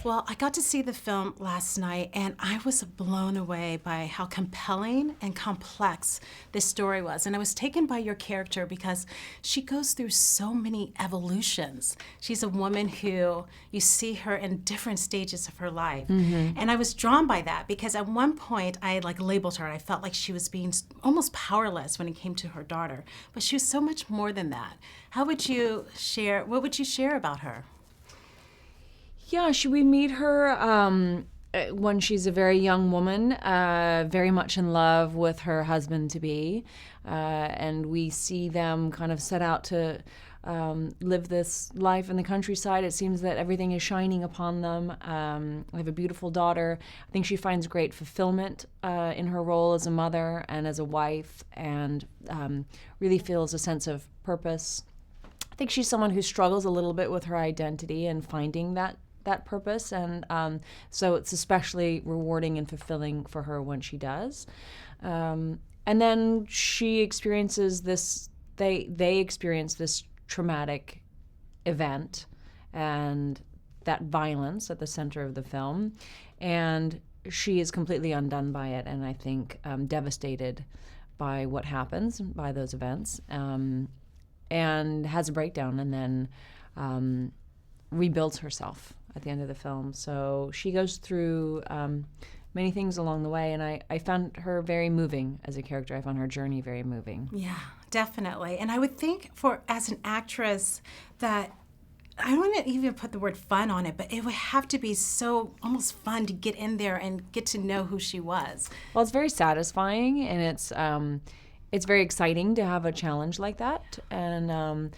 Well, I got to see the film last night, and I was blown away by how compelling and complex this story was. And I was taken by your character because she goes through so many evolutions. She's a woman who you see her in different stages of her life. And I was drawn by that because at one point I labeled her. I felt like she was being almost powerless when it came to her daughter. But she was so much more than that. What would you share about her? Yeah, we meet her when she's a very young woman, very much in love with her husband-to-be. And we see them kind of set out to live this life in the countryside. It seems that everything is shining upon them. They have a beautiful daughter. I think she finds great fulfillment in her role as a mother and as a wife, and really feels a sense of purpose. I think she's someone who struggles a little bit with her identity and finding that purpose, and so it's especially rewarding and fulfilling for her when she does. And then she experiences this, they experience this traumatic event and that violence at the center of the film, and she is completely undone by it, and I think devastated by what happens, by those events, and has a breakdown, and then rebuilds herself at the end of the film. So she goes through many things along the way, and I found her very moving as a character. I found her journey very moving. Yeah, definitely. And I would think as an actress that, I don't want to even put the word fun on it, but it would have to be so almost fun to get in there and get to know who she was. Well, it's very satisfying, and it's very exciting to have a challenge like that, and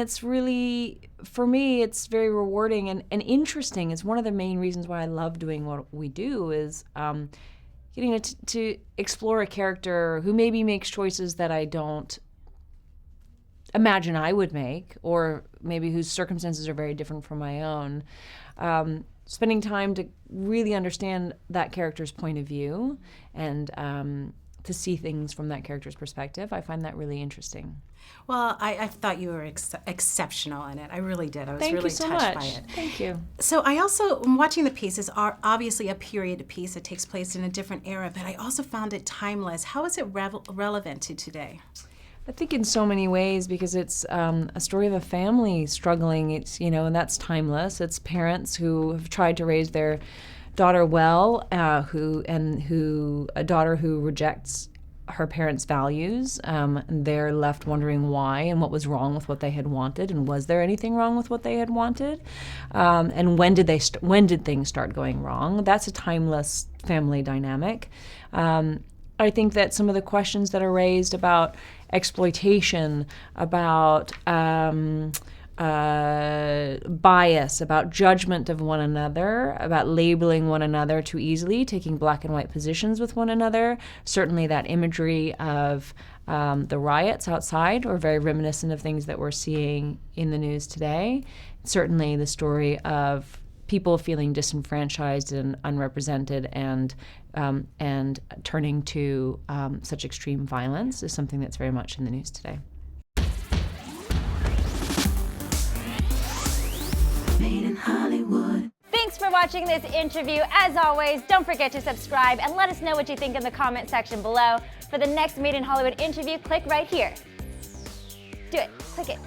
it's really, for me, it's very rewarding and interesting. It's one of the main reasons why I love doing what we do, is getting to explore a character who maybe makes choices that I don't imagine I would make, or maybe whose circumstances are very different from my own. Spending time to really understand that character's point of view and to see things from that character's perspective, I find that really interesting. Well, I thought you were exceptional in it. I really did. I was Thank really you so touched much. by it. Thank you. So I also, watching the pieces, are obviously a period piece. It takes place in a different era, but I also found it timeless. How is it relevant to today? I think in so many ways, because it's a story of a family struggling. It's, and that's timeless. It's parents who have tried to raise their daughter well, a daughter who rejects her parents' values. They're left wondering why and what was wrong with what they had wanted, and was there anything wrong with what they had wanted, and when did things start going wrong? That's a timeless family dynamic. I think that some of the questions that are raised about exploitation, about bias, about judgment of one another, about labeling one another too easily, taking black and white positions with one another. Certainly that imagery of the riots outside are very reminiscent of things that we're seeing in the news today. Certainly the story of people feeling disenfranchised and unrepresented and turning to such extreme violence is something that's very much in the news today. Made in Hollywood. Thanks for watching this interview. As always, don't forget to subscribe and let us know what you think in the comment section below. For the next Made in Hollywood interview, click right here. Do it. Click it.